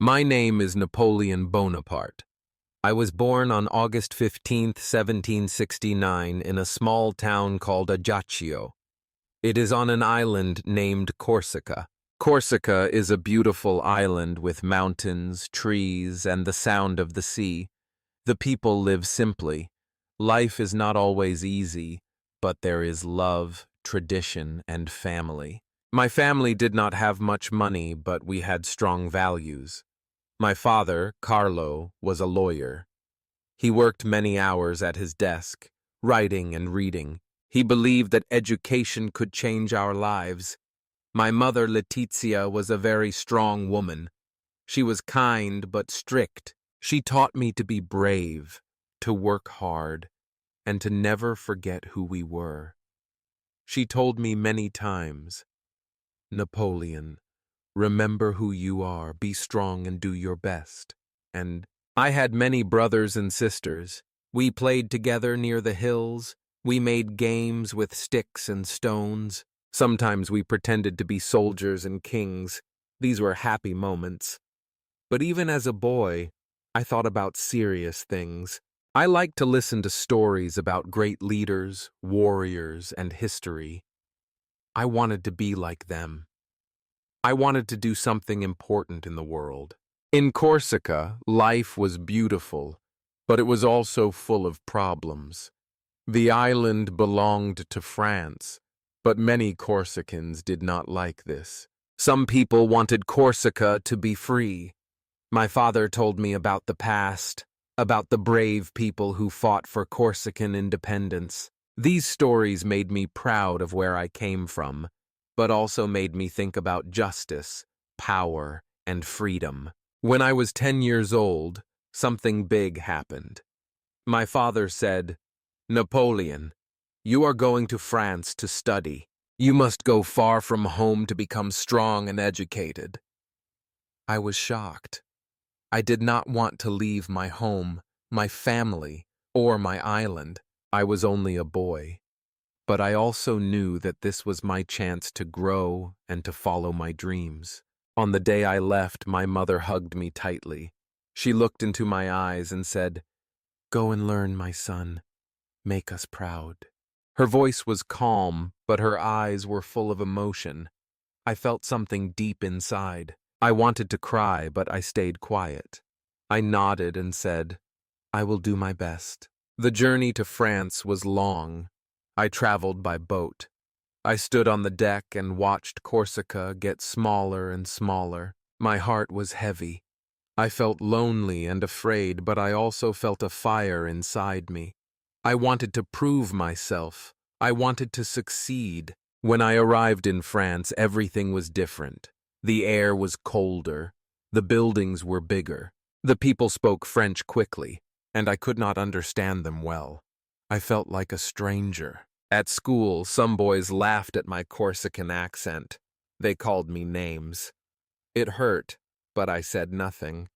My name is Napoleon Bonaparte. I was born on August 15th, 1769, in a small town called Ajaccio. It is on an island named Corsica. Corsica is a beautiful island with mountains, trees, and the sound of the sea. The people live simply. Life is not always easy, but there is love, tradition, and family. My family did not have much money, but we had strong values. My father, Carlo, was a lawyer. He worked many hours at his desk, writing and reading. He believed that education could change our lives. My mother, Letizia, was a very strong woman. She was kind but strict. She taught me to be brave, to work hard, and to never forget who we were. She told me many times, "Napoleon, remember who you are, be strong and do your best." And I had many brothers and sisters. We played together near the hills. We made games with sticks and stones. Sometimes we pretended to be soldiers and kings. These were happy moments. But even as a boy, I thought about serious things. I liked to listen to stories about great leaders, warriors, and history. I wanted to be like them. I wanted to do something important in the world. In Corsica, life was beautiful, but it was also full of problems. The island belonged to France, but many Corsicans did not like this. Some people wanted Corsica to be free. My father told me about the past, about the brave people who fought for Corsican independence. These stories made me proud of where I came from, but also made me think about justice, power, and freedom. When I was 10 years old, something big happened. My father said, "Napoleon, you are going to France to study. You must go far from home to become strong and educated." I was shocked. I did not want to leave my home, my family, or my island. I was only a boy. But I also knew that this was my chance to grow and to follow my dreams. On the day I left, my mother hugged me tightly. She looked into my eyes and said, "Go and learn, my son. Make us proud." Her voice was calm, but her eyes were full of emotion. I felt something deep inside. I wanted to cry, but I stayed quiet. I nodded and said, "I will do my best." The journey to France was long. I traveled by boat. I stood on the deck and watched Corsica get smaller and smaller. My heart was heavy. I felt lonely and afraid, but I also felt a fire inside me. I wanted to prove myself. I wanted to succeed. When I arrived in France, everything was different. The air was colder. The buildings were bigger. The people spoke French quickly, and I could not understand them well. I felt like a stranger. At school, some boys laughed at my Corsican accent. They called me names. It hurt, but I said nothing.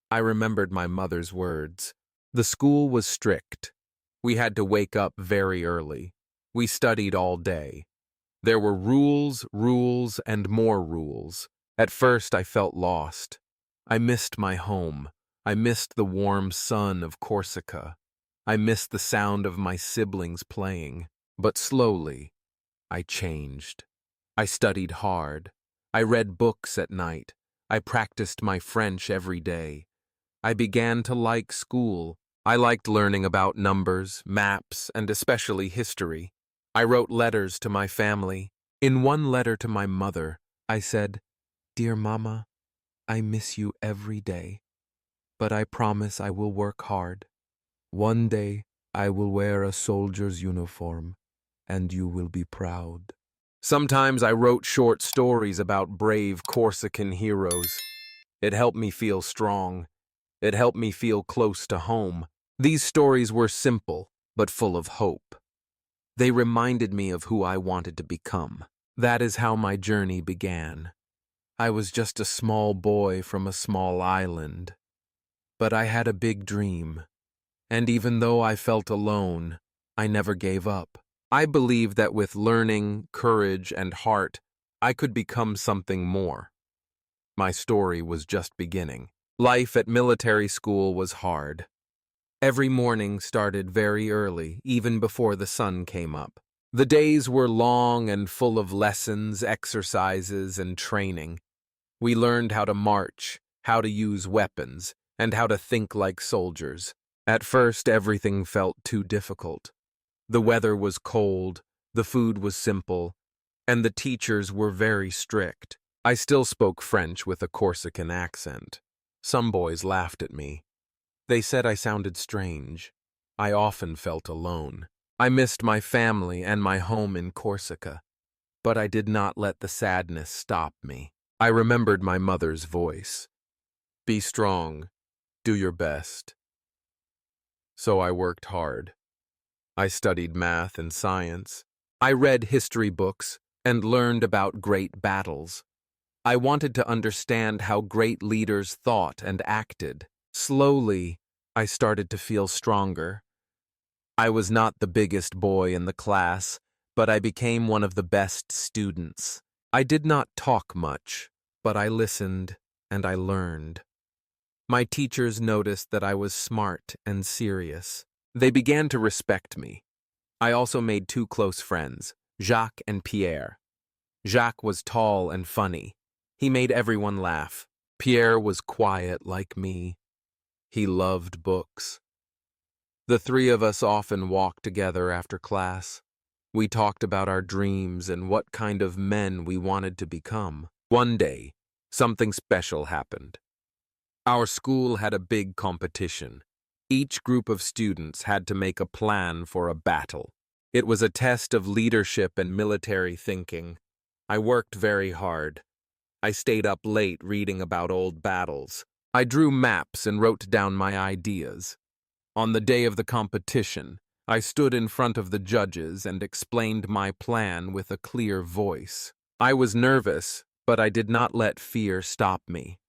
I remembered my mother's words. The school was strict. We had to wake up very early. We studied all day. There were rules, and more rules. At first, I felt lost. I missed my home. I missed the warm sun of Corsica. I missed the sound of my siblings playing. But slowly, I changed. I studied hard. I read books at night. I practiced my French every day. I began to like school. I liked learning about numbers, maps, and especially history. I wrote letters to my family. In one letter to my mother, I said, "Dear Mama, I miss you every day, but I promise I will work hard. One day, I will wear a soldier's uniform, and you will be proud." Sometimes I wrote short stories about brave Corsican heroes. It helped me feel strong. It helped me feel close to home. These stories were simple, but full of hope. They reminded me of who I wanted to become. That is how my journey began. I was just a small boy from a small island, but I had a big dream. And even though I felt alone, I never gave up. I believed that with learning, courage, and heart, I could become something more. My story was just beginning. Life at military school was hard. Every morning started very early, even before the sun came up. The days were long and full of lessons, exercises, and training. We learned how to march, how to use weapons, and how to think like soldiers. At first, everything felt too difficult. The weather was cold, the food was simple, and the teachers were very strict. I still spoke French with a Corsican accent. Some boys laughed at me. They said I sounded strange. I often felt alone. I missed my family and my home in Corsica, but I did not let the sadness stop me. I remembered my mother's voice. Be strong. Do your best. So I worked hard. I studied math and science. I read history books and learned about great battles. I wanted to understand how great leaders thought and acted. Slowly, I started to feel stronger. I was not the biggest boy in the class, but I became one of the best students. I did not talk much, but I listened and I learned. My teachers noticed that I was smart and serious. They began to respect me. I also made two close friends, Jacques and Pierre. Jacques was tall and funny. He made everyone laugh. Pierre was quiet like me. He loved books. The three of us often walked together after class. We talked about our dreams and what kind of men we wanted to become. One day, something special happened. Our school had a big competition. Each group of students had to make a plan for a battle. It was a test of leadership and military thinking. I worked very hard. I stayed up late reading about old battles. I drew maps and wrote down my ideas. On the day of the competition, I stood in front of the judges and explained my plan with a clear voice. I was nervous, but I did not let fear stop me.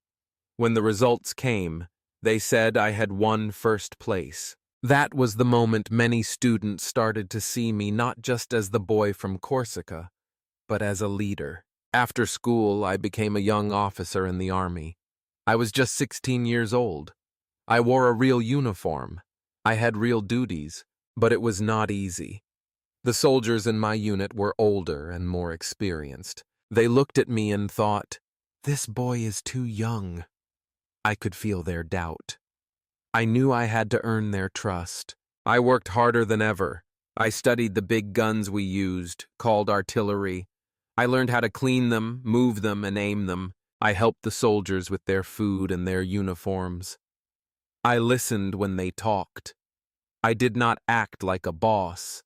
When the results came, they said I had won first place. That was the moment many students started to see me not just as the boy from Corsica, but as a leader. After school, I became a young officer in the army. I was just 16 years old. I wore a real uniform. I had real duties, but it was not easy. The soldiers in my unit were older and more experienced. They looked at me and thought, "This boy is too young." I could feel their doubt. I knew I had to earn their trust. I worked harder than ever. I studied the big guns we used, called artillery. I learned how to clean them, move them, and aim them. I helped the soldiers with their food and their uniforms. I listened when they talked. I did not act like a boss.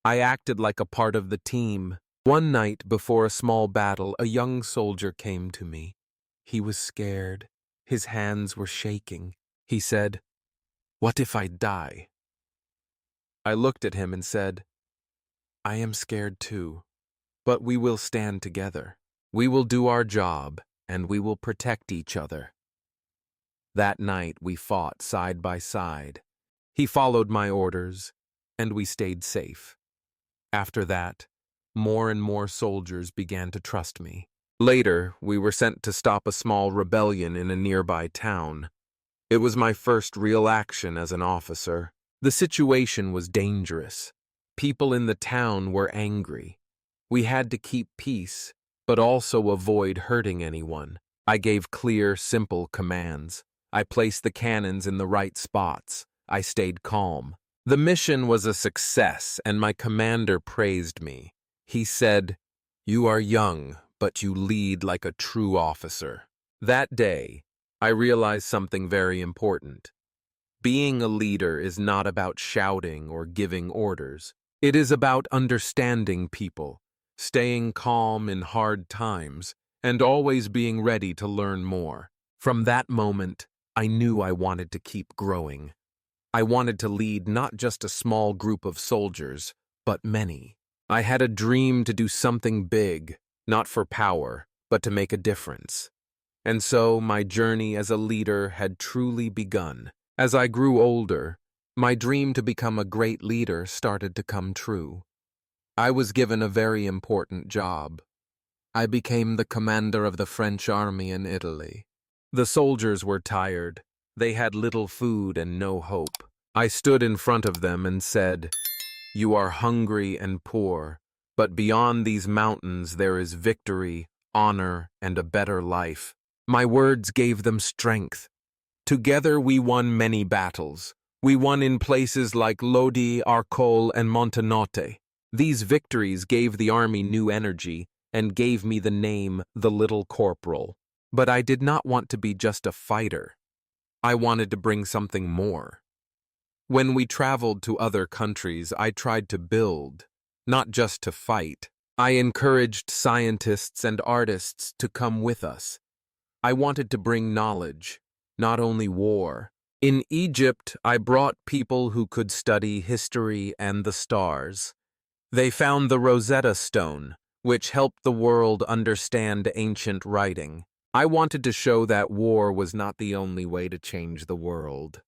I acted like a part of the team. One night before a small battle, a young soldier came to me. He was scared. His hands were shaking. He said, "What if I die?" I looked at him and said, "I am scared too, but we will stand together. We will do our job, and we will protect each other." That night we fought side by side. He followed my orders, and we stayed safe. After that, more and more soldiers began to trust me. Later, we were sent to stop a small rebellion in a nearby town. It was my first real action as an officer. The situation was dangerous. People in the town were angry. We had to keep peace, but also avoid hurting anyone. I gave clear, simple commands. I placed the cannons in the right spots. I stayed calm. The mission was a success, and my commander praised me. He said, "You are young, but you lead like a true officer." That day, I realized something very important. Being a leader is not about shouting or giving orders. It is about understanding people, staying calm in hard times, and always being ready to learn more. From that moment, I knew I wanted to keep growing. I wanted to lead not just a small group of soldiers, but many. I had a dream to do something big, not for power, but to make a difference. And so my journey as a leader had truly begun. As I grew older, my dream to become a great leader started to come true. I was given a very important job. I became the commander of the French army in Italy. The soldiers were tired. They had little food and no hope. I stood in front of them and said, "You are hungry and poor, but beyond these mountains there is victory, honor, and a better life." My words gave them strength. Together we won many battles. We won in places like Lodi, Arcole, and Montenotte. These victories gave the army new energy and gave me the name the Little Corporal. But I did not want to be just a fighter. I wanted to bring something more. When we traveled to other countries, I tried to build, not just to fight. I encouraged scientists and artists to come with us. I wanted to bring knowledge, not only war. In Egypt, I brought people who could study history and the stars. They found the Rosetta Stone, which helped the world understand ancient writing. I wanted to show that war was not the only way to change the world.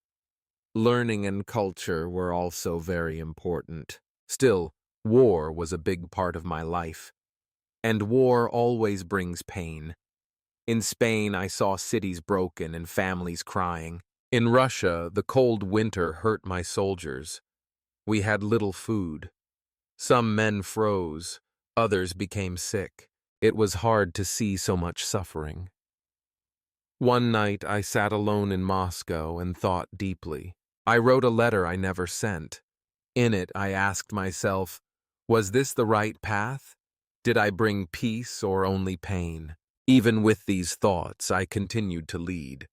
Learning and culture were also very important. Still, war was a big part of my life. And war always brings pain. In Spain, I saw cities broken and families crying. In Russia, the cold winter hurt my soldiers. We had little food. Some men froze, others became sick. It was hard to see so much suffering. One night, I sat alone in Moscow and thought deeply. I wrote a letter I never sent. In it, I asked myself, was this the right path? Did I bring peace or only pain? Even with these thoughts, I continued to lead.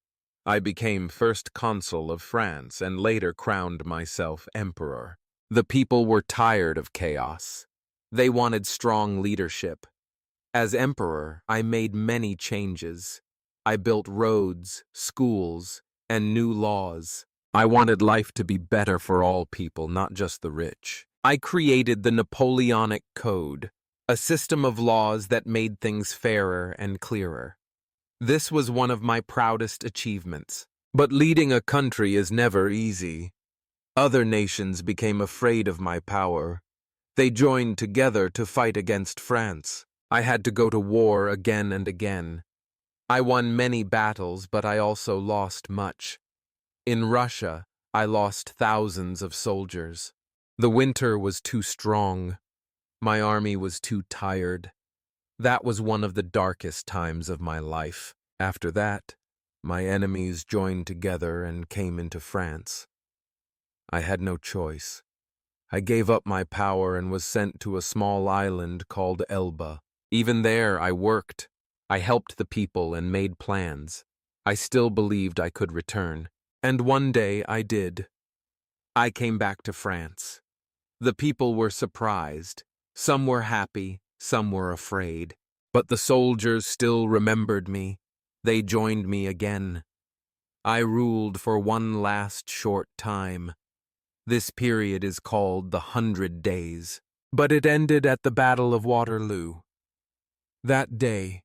I became first consul of France and later crowned myself emperor. The people were tired of chaos. They wanted strong leadership. As emperor, I made many changes. I built roads, schools, and new laws. I wanted life to be better for all people, not just the rich. I created the Napoleonic Code, a system of laws that made things fairer and clearer. This was one of my proudest achievements. But leading a country is never easy. Other nations became afraid of my power. They joined together to fight against France. I had to go to war again and again. I won many battles, but I also lost much. In Russia, I lost thousands of soldiers. The winter was too strong. My army was too tired. That was one of the darkest times of my life. After that, my enemies joined together and came into France. I had no choice. I gave up my power and was sent to a small island called Elba. Even there, I worked. I helped the people and made plans. I still believed I could return. And one day I did. I came back to France. The people were surprised. Some were happy, some were afraid. But the soldiers still remembered me. They joined me again. I ruled for one last short time. This period is called the 100 Days. But it ended at the Battle of Waterloo. That day,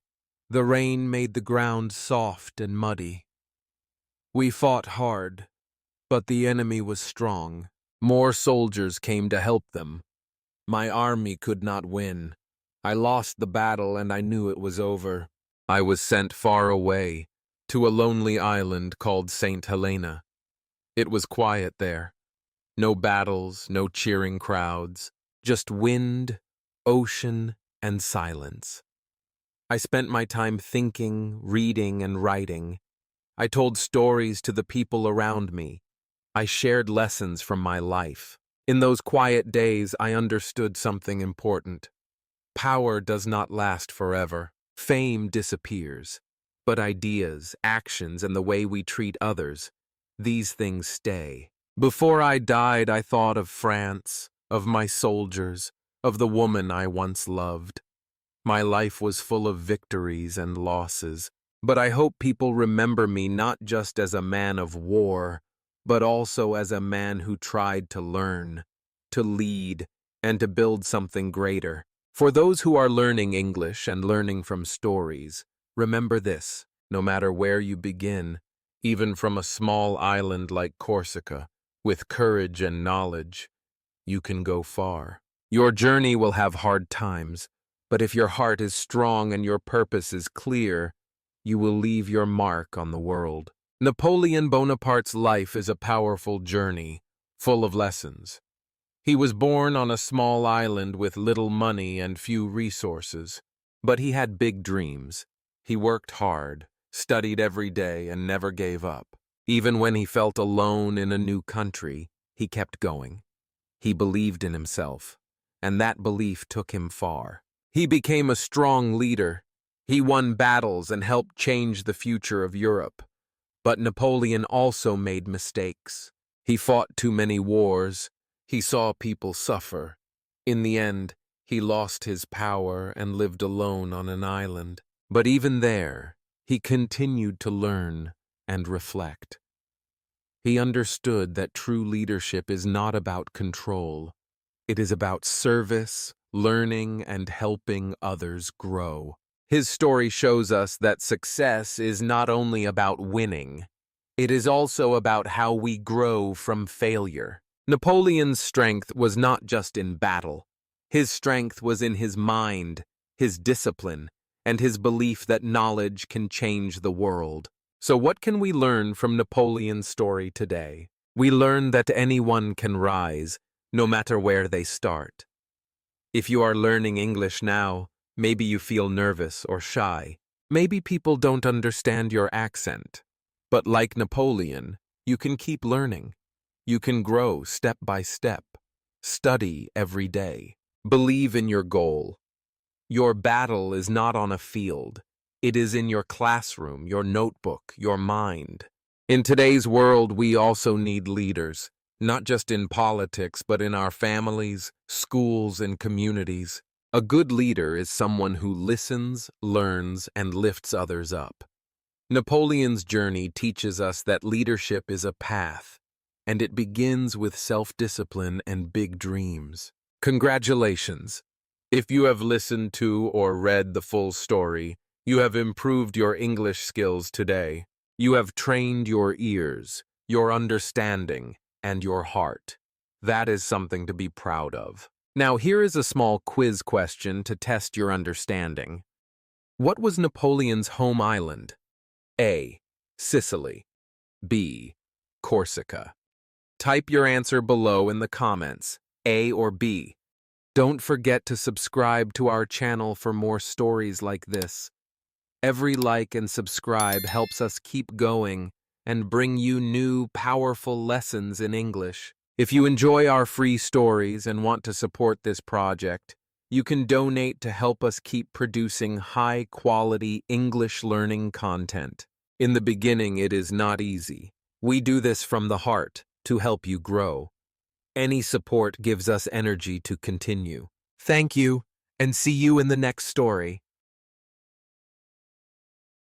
the rain made the ground soft and muddy. We fought hard, but the enemy was strong. More soldiers came to help them. My army could not win. I lost the battle and I knew it was over. I was sent far away, to a lonely island called St. Helena. It was quiet there. No battles, no cheering crowds, just wind, ocean, and silence. I spent my time thinking, reading, and writing. I told stories to the people around me. I shared lessons from my life. In those quiet days, I understood something important. Power does not last forever. Fame disappears. But ideas, actions, and the way we treat others, these things stay. Before I died, I thought of France, of my soldiers, of the woman I once loved. My life was full of victories and losses, but I hope people remember me not just as a man of war, but also as a man who tried to learn, to lead, and to build something greater. For those who are learning English and learning from stories, remember this: no matter where you begin, even from a small island like Corsica, with courage and knowledge, you can go far. Your journey will have hard times, But if your heart is strong and your purpose is clear, you will leave your mark on the world. Napoleon Bonaparte's life is a powerful journey, full of lessons. He was born on a small island with little money and few resources, but he had big dreams. He worked hard, studied every day, and never gave up. Even when he felt alone in a new country, he kept going. He believed in himself, and that belief took him far. He became a strong leader. He won battles and helped change the future of Europe. But Napoleon also made mistakes. He fought too many wars. He saw people suffer. In the end, he lost his power and lived alone on an island. But even there, he continued to learn and reflect. He understood that true leadership is not about control. It is about service, learning, and helping others grow. His story shows us that success is not only about winning, it is also about how we grow from failure. Napoleon's strength was not just in battle. His strength was in his mind, his discipline, and his belief that knowledge can change the world. So what can we learn from Napoleon's story today? We learn that anyone can rise, no matter where they start. If you are learning English now, maybe you feel nervous or shy. Maybe people don't understand your accent. But like Napoleon, you can keep learning. You can grow step by step. Study every day. Believe in your goal. Your battle is not on a field. It is in your classroom, your notebook, your mind. In today's world, we also need leaders, not just in politics, but in our families, schools, and communities. A good leader is someone who listens, learns, and lifts others up. Napoleon's journey teaches us that leadership is a path, and it begins with self-discipline and big dreams. Congratulations! If you have listened to or read the full story, you have improved your English skills today. You have trained your ears, your understanding, and your heart. That is something to be proud of. Now, here is a small quiz question to test your understanding. What was Napoleon's home island? A. Sicily. B. Corsica. Type your answer below in the comments, A or B. Don't forget to subscribe to our channel for more stories like this. Every like and subscribe helps us keep going and bring you new, powerful lessons in English. If you enjoy our free stories and want to support this project, you can donate to help us keep producing high-quality English learning content. In the beginning, it is not easy. We do this from the heart to help you grow. Any support gives us energy to continue. Thank you, and see you in the next story.